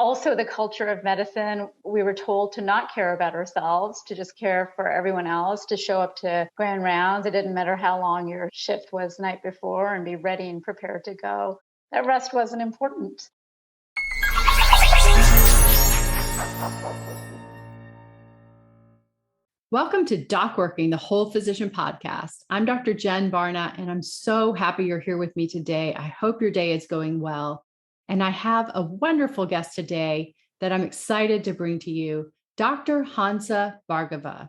also the culture of medicine. We were told to not care about ourselves, to just care for everyone else, to show up to grand rounds. It didn't matter how long your shift was the night before and be ready and prepared to go. That rest wasn't important. Welcome to DocWorking, the Whole Physician Podcast. I'm Dr. Jen Barna, and I'm so happy you're here with me today. I hope your day is going well. And I have a wonderful guest today that I'm excited to bring to you, Dr. Hansa Bhargava.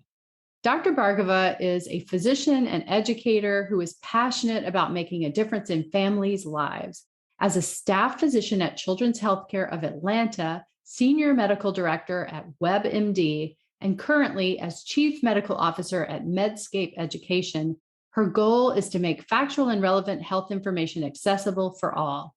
Dr. Bhargava is a physician and educator who is passionate about making a difference in families' lives. As a staff physician at Children's Healthcare of Atlanta, senior medical director at WebMD, and currently as Chief Medical Officer at Medscape Education, her goal is to make factual and relevant health information accessible for all.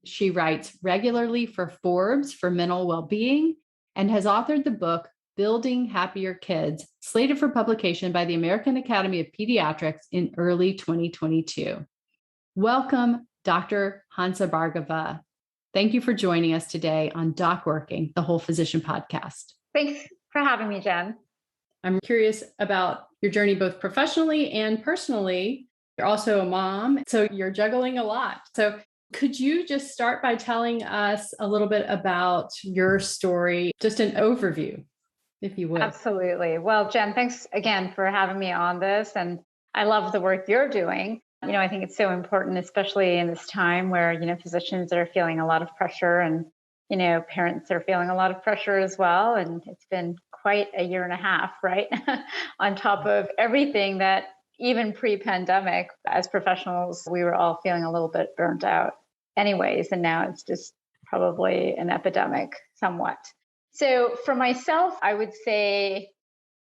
She writes regularly for Forbes for mental well-being and has authored the book, Building Happier Kids, slated for publication by the American Academy of Pediatrics in early 2022. Welcome, Dr. Hansa Bhargava. Thank you for joining us today on DocWorking, the Whole Physician Podcast. Thanks for having me, Jen. I'm curious about your journey, both professionally and personally. You're also a mom, so you're juggling a lot. So could you just start by telling us a little bit about your story, just an overview, if you would? Absolutely. Well, Jen, thanks again for having me on this. And I love the work you're doing. I think it's so important, especially in this time where, physicians are feeling a lot of pressure and parents are feeling a lot of pressure as well. And it's been quite a year and a half, right? On top of everything that even pre-pandemic, as professionals, we were all feeling a little bit burnt out anyways. And now it's just probably an epidemic somewhat. So for myself, I would say,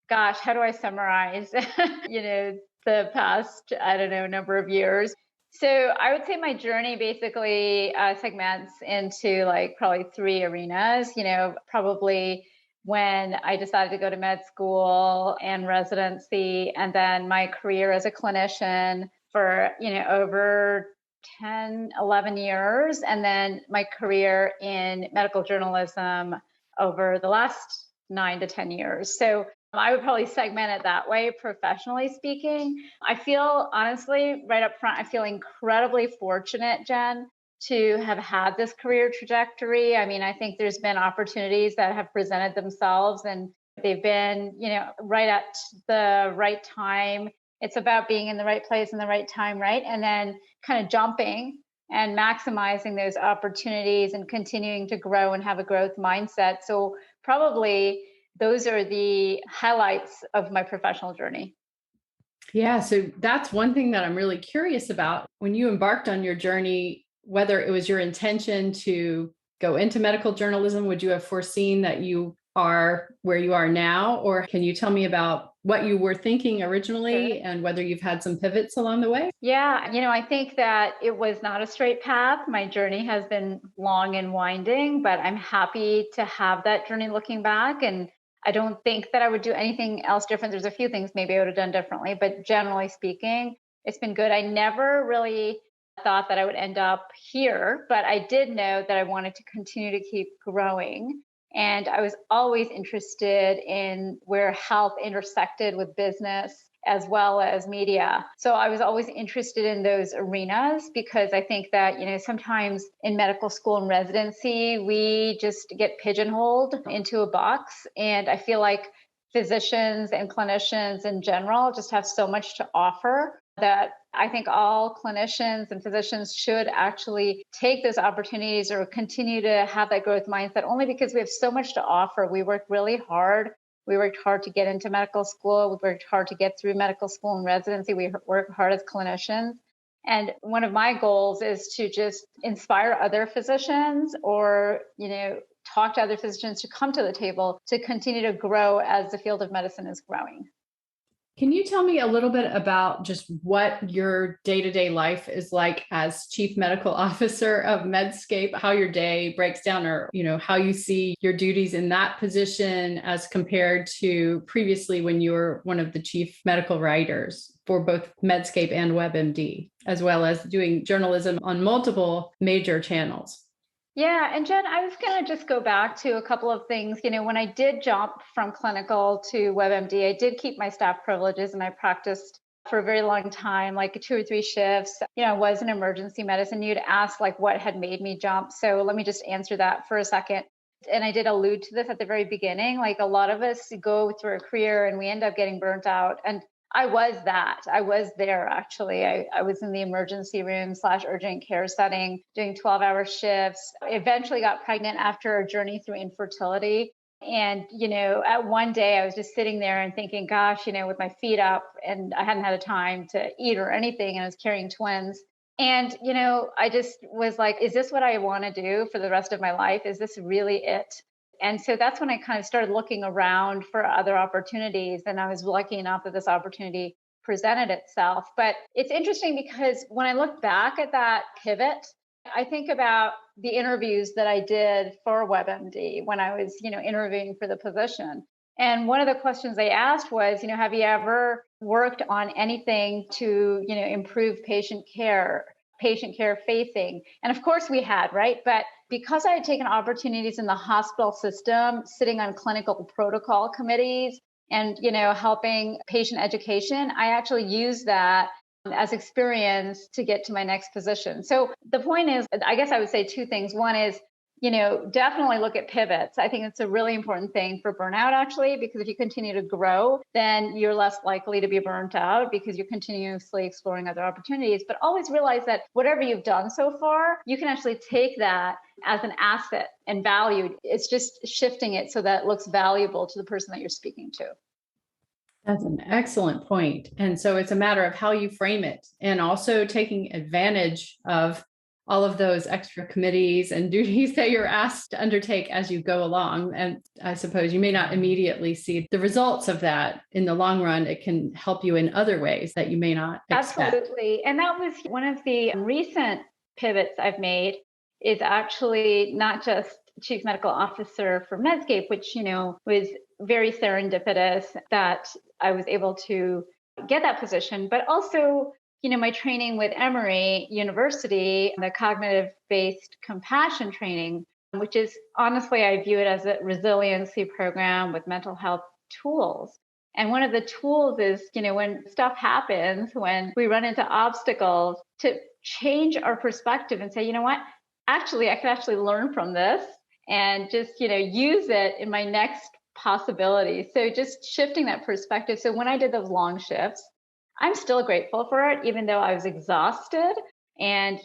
gosh, how do I summarize, the past, number of years? So I would say my journey basically segments into probably three arenas, probably when I decided to go to med school and residency, and then my career as a clinician for, over 10, 11 years, and then my career in medical journalism over the last 9 to 10 years. So I would probably segment it that way, professionally speaking. I feel, honestly, right up front, I feel incredibly fortunate, Jen, to have had this career trajectory. I mean, I think there's been opportunities that have presented themselves and they've been, right at the right time. It's about being in the right place in the right time, right? And then kind of jumping and maximizing those opportunities and continuing to grow and have a growth mindset. So probably those are the highlights of my professional journey. Yeah, so that's one thing that I'm really curious about. When you embarked on your journey, whether it was your intention to go into medical journalism, would you have foreseen that you are where you are now? Or can you tell me about what you were thinking originally and whether you've had some pivots along the way? Yeah, I think that it was not a straight path. My journey has been long and winding, but I'm happy to have that journey looking back. And I don't think that I would do anything else different. There's a few things maybe I would have done differently, but generally speaking, it's been good. I never really thought that I would end up here, but I did know that I wanted to continue to keep growing. And I was always interested in where health intersected with business as well as media. So I was always interested in those arenas because I think that, sometimes in medical school and residency, we just get pigeonholed into a box. And I feel like physicians and clinicians in general just have so much to offer that I think all clinicians and physicians should actually take those opportunities or continue to have that growth mindset, only because we have so much to offer. We work really hard. We worked hard to get into medical school. We worked hard to get through medical school and residency. We work hard as clinicians. And one of my goals is to just inspire other physicians or, talk to other physicians to come to the table to continue to grow as the field of medicine is growing. Can you tell me a little bit about just what your day-to-day life is like as Chief Medical Officer of Medscape, how your day breaks down or, how you see your duties in that position as compared to previously when you were one of the chief medical writers for both Medscape and WebMD, as well as doing journalism on multiple major channels? Yeah. And Jen, I was going to just go back to a couple of things. When I did jump from clinical to WebMD, I did keep my staff privileges and I practiced for a very long time, like 2 or 3 shifts. I was in emergency medicine. You'd ask like what had made me jump. So let me just answer that for a second. And I did allude to this at the very beginning. Like a lot of us go through a career and we end up getting burnt out. And I was that. I was there actually. I was in the emergency room / urgent care setting, doing 12-hour shifts. I eventually got pregnant after a journey through infertility. And, at one day I was just sitting there and thinking, gosh, with my feet up and I hadn't had a time to eat or anything. And I was carrying twins. And, I just was like, is this what I want to do for the rest of my life? Is this really it? And so that's when I kind of started looking around for other opportunities. And I was lucky enough that this opportunity presented itself. But it's interesting because when I look back at that pivot, I think about the interviews that I did for WebMD when I was, interviewing for the position. And one of the questions they asked was, have you ever worked on anything to, improve patient care facing? And of course we had, right? But because I had taken opportunities in the hospital system, sitting on clinical protocol committees and, helping patient education, I actually used that as experience to get to my next position. So the point is, I guess I would say 2 things. One is, definitely look at pivots. I think it's a really important thing for burnout, actually, because if you continue to grow, then you're less likely to be burnt out because you're continuously exploring other opportunities. But always realize that whatever you've done so far, you can actually take that as an asset and value. It's just shifting it so that it looks valuable to the person that you're speaking to. That's an excellent point. And so it's a matter of how you frame it and also taking advantage of all of those extra committees and duties that you're asked to undertake as you go along. And I suppose you may not immediately see the results of that in the long run. It can help you in other ways that you may not expect. Absolutely. And that was one of the recent pivots I've made is actually not just chief medical officer for Medscape, which, was very serendipitous that I was able to get that position, but also my training with Emory University, the cognitive-based compassion training, which is honestly, I view it as a resiliency program with mental health tools. And one of the tools is, when stuff happens, when we run into obstacles, to change our perspective and say, you know what, actually, I could actually learn from this and just, use it in my next possibility. So just shifting that perspective. So when I did those long shifts, I'm still grateful for it, even though I was exhausted. And,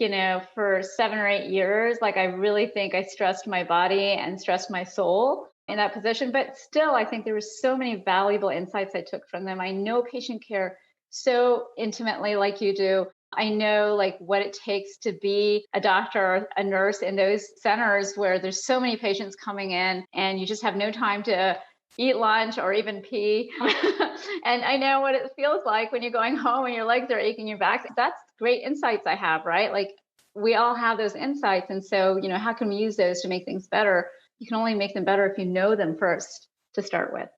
for 7 or 8 years, like I really think I stressed my body and stressed my soul in that position. But still, I think there were so many valuable insights I took from them. I know patient care so intimately like you do. I know like what it takes to be a doctor or a nurse in those centers where there's so many patients coming in and you just have no time to eat lunch or even pee. And I know what it feels like when you're going home and your legs are aching, your back. That's great insights I have, right? Like we all have those insights. And so, how can we use those to make things better? You can only make them better if you know them first to start with.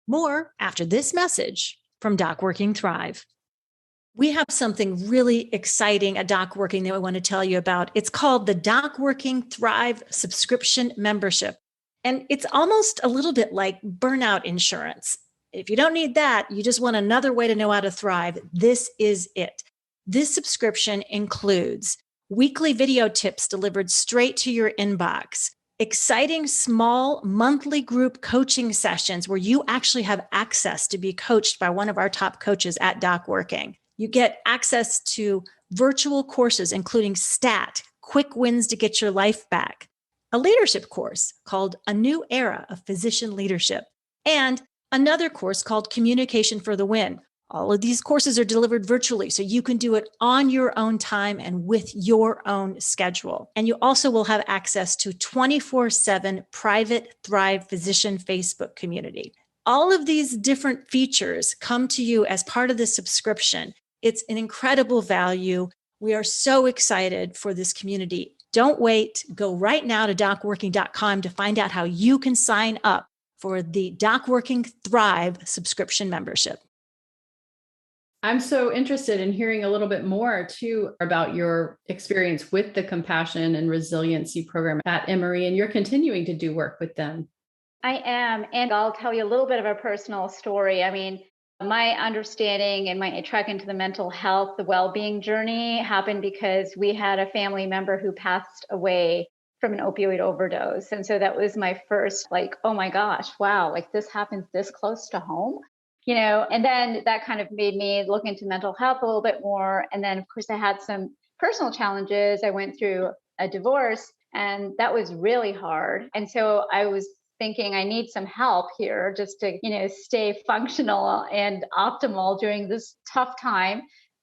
More after this message from DocWorking Thrive. We have something really exciting at DocWorking that we want to tell you about. It's called the DocWorking Thrive subscription membership. And it's almost a little bit like burnout insurance. If you don't need that, you just want another way to know how to thrive. This is it. This subscription includes weekly video tips delivered straight to your inbox, exciting small monthly group coaching sessions where you actually have access to be coached by one of our top coaches at DocWorking. You get access to virtual courses, including STAT, quick wins to get your life back, a leadership course called A New Era of Physician Leadership, and another course called Communication for the Win. All of these courses are delivered virtually, so you can do it on your own time and with your own schedule. And you also will have access to 24/7 private Thrive Physician Facebook community. All of these different features come to you as part of the subscription. It's an incredible value. We are so excited for this community. Don't wait. Go right now to docworking.com to find out how you can sign up for the DocWorking Thrive subscription membership. I'm so interested in hearing a little bit more too about your experience with the compassion and resiliency program at Emory, and you're continuing to do work with them. I am. And I'll tell you a little bit of a personal story. I mean, my understanding and my trek into the mental health, the well-being journey happened because we had a family member who passed away from an opioid overdose. And so that was my first, like, oh my gosh, wow, like this happens this close to home, and then that kind of made me look into mental health a little bit more. And then, of course, I had some personal challenges. I went through a divorce and that was really hard. And so I was thinking I need some help here just to, stay functional and optimal during this tough time.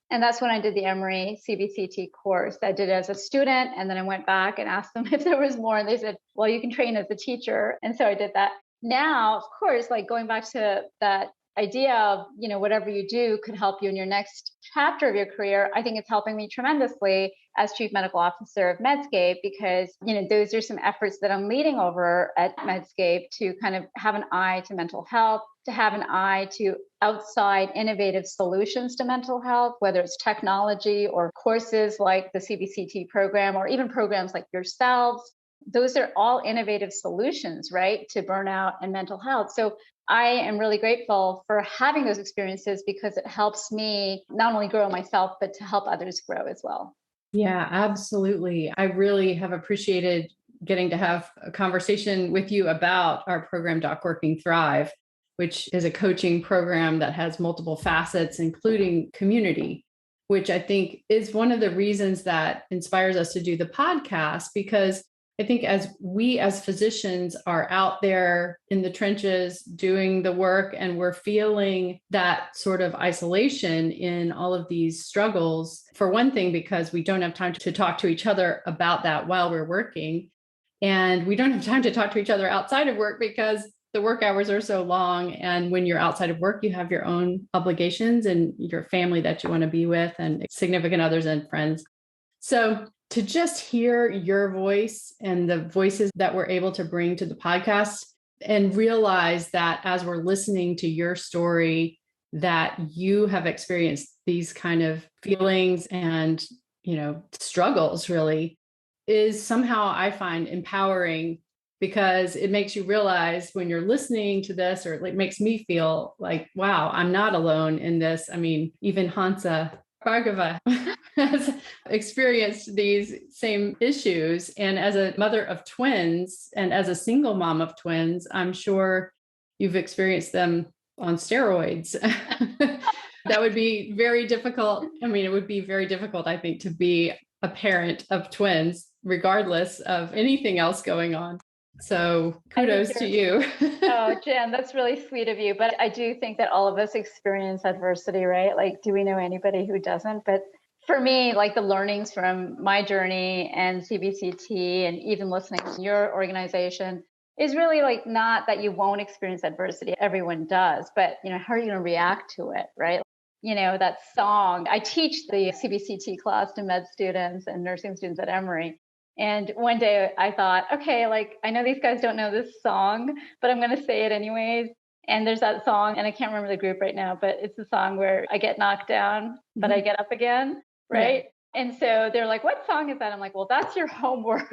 And that's when I did the Emory CBCT course. I did it as a student, and then I went back and asked them if there was more. And they said, well, you can train as a teacher. And so I did that. Now, of course, like going back to that idea of, whatever you do could help you in your next chapter of your career, I think it's helping me tremendously as Chief Medical Officer of Medscape, because, those are some efforts that I'm leading over at Medscape to kind of have an eye to mental health, to have an eye to outside innovative solutions to mental health, whether it's technology or courses like the CBCT program, or even programs like yourselves. Those are all innovative solutions, right, to burnout and mental health. So I am really grateful for having those experiences because it helps me not only grow myself, but to help others grow as well. Yeah, absolutely. I really have appreciated getting to have a conversation with you about our program, DocWorking Thrive, which is a coaching program that has multiple facets, including community, which I think is one of the reasons that inspires us to do the podcast, because I think as we as physicians are out there in the trenches doing the work, and we're feeling that sort of isolation in all of these struggles, for one thing, because we don't have time to talk to each other about that while we're working. And we don't have time to talk to each other outside of work because the work hours are so long. And when you're outside of work, you have your own obligations and your family that you want to be with, and significant others and friends. So to just hear your voice and the voices that we're able to bring to the podcast, and realize that as we're listening to your story, that you have experienced these kind of feelings and, struggles, really, is somehow, I find, empowering, because it makes you realize when you're listening to this, or it makes me feel like, wow, I'm not alone in this. I mean, even Hansa Bhargava has experienced these same issues. And as a mother of twins and as a single mom of twins, I'm sure you've experienced them on steroids. That would be very difficult. I mean, it would be very difficult, I think, to be a parent of twins, regardless of anything else going on. So kudos to you. Oh, Jen, that's really sweet of you. But I do think that all of us experience adversity, right? Like, do we know anybody who doesn't? But for me, like the learnings from my journey and CBCT, and even listening to your organization, is really like not that you won't experience adversity. Everyone does. But, how are you going to react to it, right? That song. I teach the CBCT class to med students and nursing students at Emory. And one day I thought, okay, like I know these guys don't know this song, but I'm going to say it anyways. And there's that song, and I can't remember the group right now, but it's the song where I get knocked down, but I get up again, right? Yeah. And so they're like, what song is that? I'm like, well, that's your homework.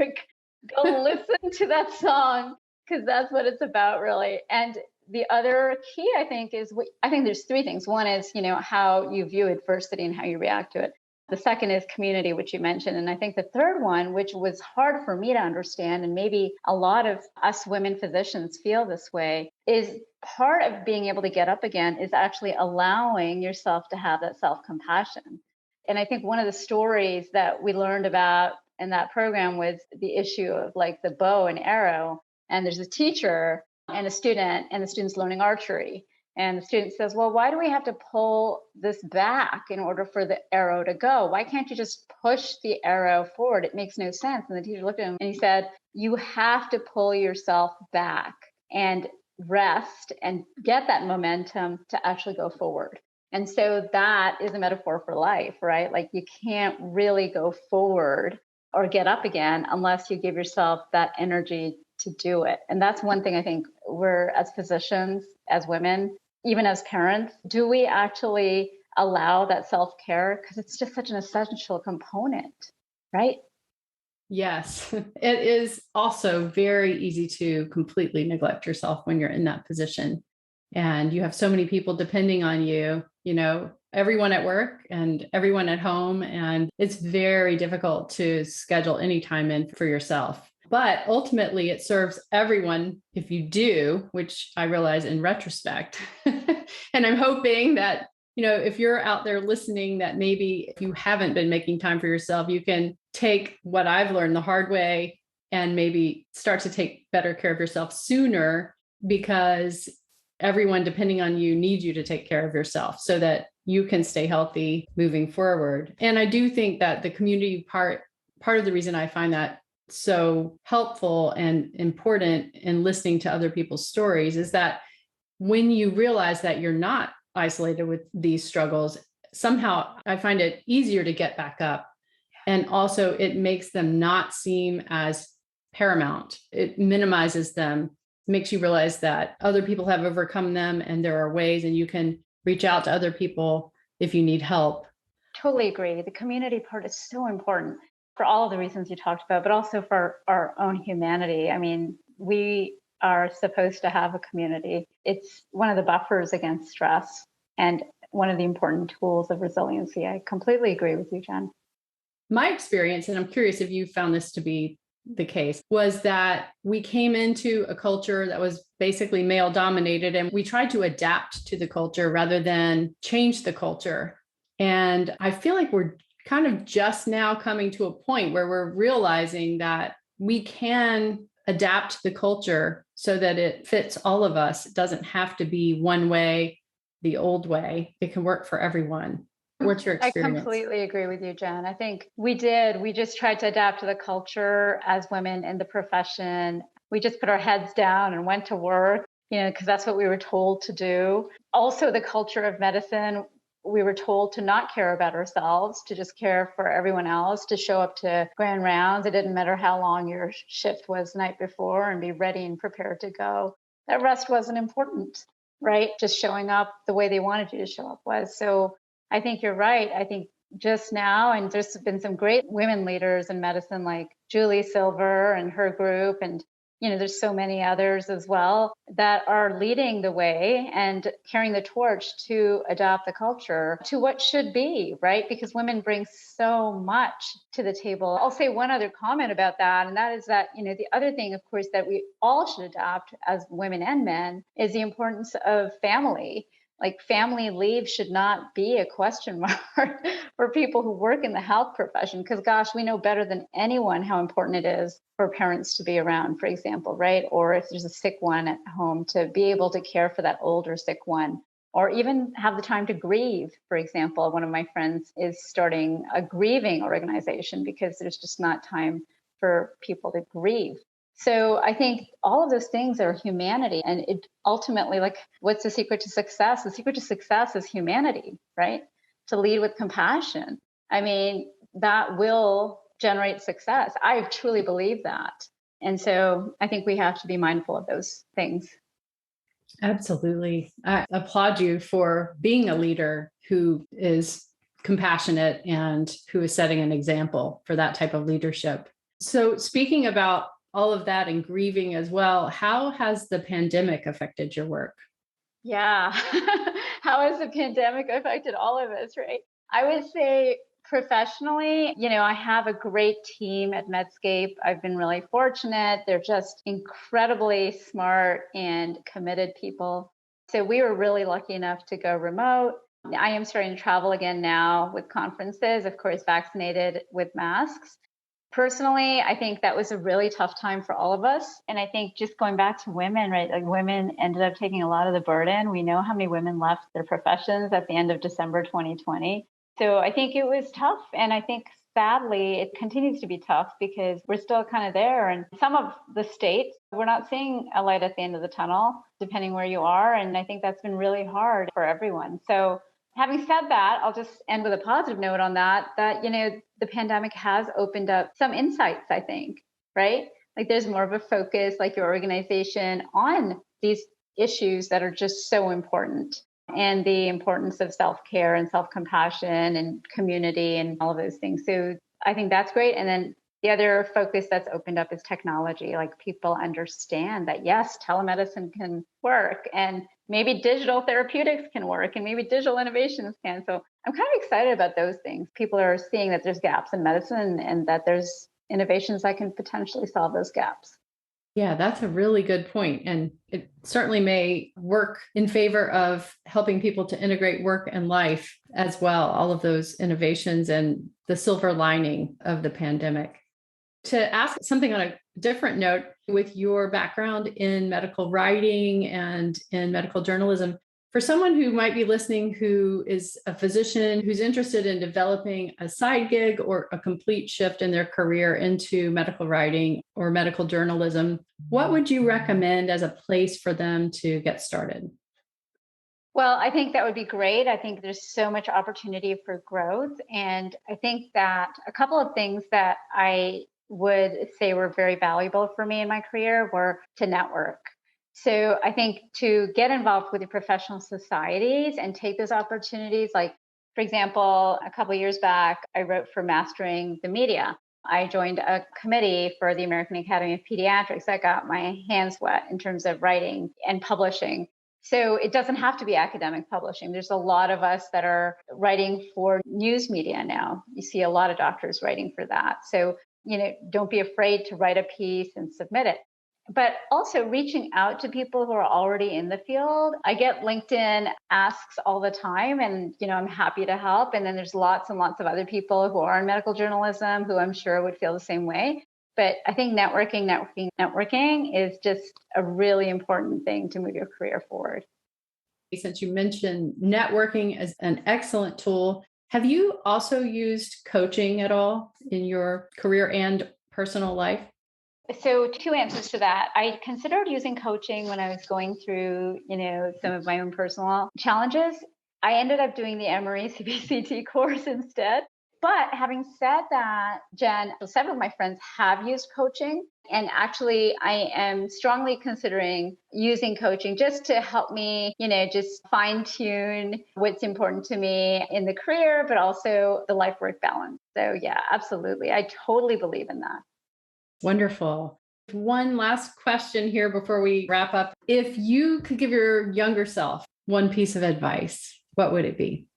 Go listen to that song, because that's what it's about, really. And the other key, I think, is I think there's three things. One is, how you view adversity and how you react to it. The second is community, which you mentioned. And I think the third one, which was hard for me to understand, and maybe a lot of us women physicians feel this way, is part of being able to get up again is actually allowing yourself to have that self-compassion. And I think one of the stories that we learned about in that program was the issue of like the bow and arrow. And there's a teacher and a student, and the student's learning archery. And the student says, well, why do we have to pull this back in order for the arrow to go? Why can't you just push the arrow forward? It makes no sense. And the teacher looked at him and he said, you have to pull yourself back and rest and get that momentum to actually go forward. And so that is a metaphor for life, right? Like you can't really go forward or get up again unless you give yourself that energy to do it. And that's one thing I think we're, as physicians, as women, even as parents, do we actually allow that self-care because it's just such an essential component, right? Yes, it is also very easy to completely neglect yourself when you're in that position. And you have so many people depending on you, everyone at work and everyone at home. And it's very difficult to schedule any time in for yourself. But ultimately, it serves everyone if you do, which I realize in retrospect. And I'm hoping that, if you're out there listening, that maybe if you haven't been making time for yourself, you can take what I've learned the hard way and maybe start to take better care of yourself sooner, because everyone depending on you needs you to take care of yourself so that you can stay healthy moving forward. And I do think that the community part of the reason I find that so helpful and important in listening to other people's stories is that when you realize that you're not isolated with these struggles, somehow I find it easier to get back up. And also it makes them not seem as paramount. It minimizes them, makes you realize that other people have overcome them and there are ways, and you can reach out to other people if you need help. Totally agree. The community part is so important for all of the reasons you talked about, but also for our own humanity. I mean, we are supposed to have a community. It's one of the buffers against stress and one of the important tools of resiliency. I completely agree with you, Jen. My experience, and I'm curious if you found this to be the case, was that we came into a culture that was basically male dominated, and we tried to adapt to the culture rather than change the culture. And I feel like we're kind of just now coming to a point where we're realizing that we can adapt the culture so that it fits all of us. It doesn't have to be one way, the old way. It can work for everyone. What's your experience? I completely agree with you, Jen. I think we did. We just tried to adapt to the culture as women in the profession. We just put our heads down and went to work, because that's what we were told to do. Also, the culture of medicine, we were told to not care about ourselves, to just care for everyone else, to show up to grand rounds. It didn't matter how long your shift was the night before, and be ready and prepared to go. That rest wasn't important, right? Just showing up the way they wanted you to show up was. So I think you're right. I think just now, and there's been some great women leaders in medicine like Julie Silver and her group, and there's so many others as well that are leading the way and carrying the torch to adopt the culture to what should be, right? Because women bring so much to the table. I'll say one other comment about that, and that is that, the other thing, of course, that we all should adopt as women and men is the importance of family. Like, family leave should not be a question mark for people who work in the health profession, because gosh, we know better than anyone how important it is for parents to be around, for example, right? Or if there's a sick one at home, to be able to care for that older sick one, or even have the time to grieve. For example, one of my friends is starting a grieving organization because there's just not time for people to grieve. So I think all of those things are humanity. And it ultimately, like, what's the secret to success? The secret to success is humanity, right? To lead with compassion. I mean, that will generate success. I truly believe that. And so I think we have to be mindful of those things. Absolutely. I applaud you for being a leader who is compassionate and who is setting an example for that type of leadership. So speaking about all of that and grieving as well, how has the pandemic affected your work? Yeah. How has the pandemic affected all of us, right? I would say professionally, I have a great team at Medscape. I've been really fortunate. They're just incredibly smart and committed people. So we were really lucky enough to go remote. I am starting to travel again now with conferences, of course, vaccinated with masks. Personally, I think that was a really tough time for all of us. And I think just going back to women, right? Like, women ended up taking a lot of the burden. We know how many women left their professions at the end of December 2020. So I think it was tough. And I think sadly, it continues to be tough because we're still kind of there. And some of the states, we're not seeing a light at the end of the tunnel, depending where you are. And I think that's been really hard for everyone. So having said that, I'll just end with a positive note on that, the pandemic has opened up some insights, I think, right? Like, there's more of a focus, like your organization, on these issues that are just so important. and the importance of self-care and self-compassion and community and all of those things. So I think that's great. And then the other focus that's opened up is technology. Like people understand that, yes, telemedicine can work and maybe digital therapeutics can work and maybe digital innovations can. So I'm kind of excited about those things. People are seeing that there's gaps in medicine and that there's innovations that can potentially solve those gaps. Yeah, that's a really good point. And it certainly may work in favor of helping people to integrate work and life as well, all of those innovations and the silver lining of the pandemic. To ask something on a different note, with your background in medical writing and in medical journalism, for someone who might be listening who is a physician who's interested in developing a side gig or a complete shift in their career into medical writing or medical journalism, what would you recommend as a place for them to get started? Well, I think that would be great. I think there's so much opportunity for growth. And I think that a couple of things that I would say were very valuable for me in my career were to network. So I think to get involved with the professional societies and take those opportunities, like, for example, a couple of years back, I wrote for Mastering the Media. I joined a committee for the American Academy of Pediatrics. I got my hands wet in terms of writing and publishing. So it doesn't have to be academic publishing. There's a lot of us that are writing for news media now. You see a lot of doctors writing for that. So, don't be afraid to write a piece and submit it. But also reaching out to people who are already in the field. I get LinkedIn asks all the time, and I'm happy to help. And then there's lots and lots of other people who are in medical journalism who I'm sure would feel the same way. But I think networking is just a really important thing to move your career forward. Since you mentioned networking as an excellent tool, have you also used coaching at all in your career and personal life? So 2 answers to that. I considered using coaching when I was going through, some of my own personal challenges. I ended up doing the Emory CBCT course instead. But having said that, Jen, several of my friends have used coaching. And actually, I am strongly considering using coaching just to help me, just fine tune what's important to me in the career, but also the life-work balance. So yeah, absolutely. I totally believe in that. Wonderful. One last question here before we wrap up. If you could give your younger self one piece of advice, what would it be?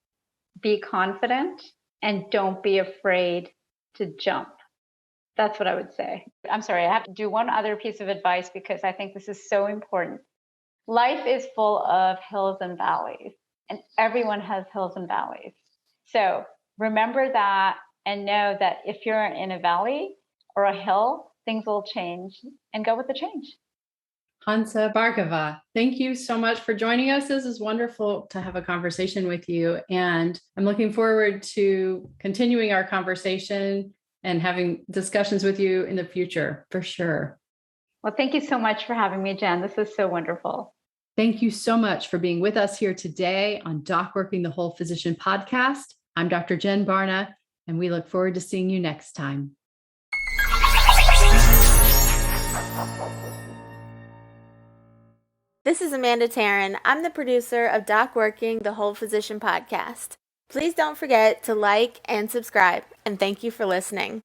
Be confident and don't be afraid to jump. That's what I would say. I'm sorry, I have to do one other piece of advice because I think this is so important. Life is full of hills and valleys, and everyone has hills and valleys. So remember that and know that if you're in a valley or a hill, things will change, and go with the change. Hansa Bhargava, thank you so much for joining us. This is wonderful to have a conversation with you. And I'm looking forward to continuing our conversation and having discussions with you in the future, for sure. Well, thank you so much for having me, Jen. This is so wonderful. Thank you so much for being with us here today on DocWorking the Whole Physician podcast. I'm Dr. Jen Barna, and we look forward to seeing you next time. This is Amanda Taryn. I'm the producer of DocWorking the Whole Physician podcast. Please don't forget to like and subscribe, and thank you for listening.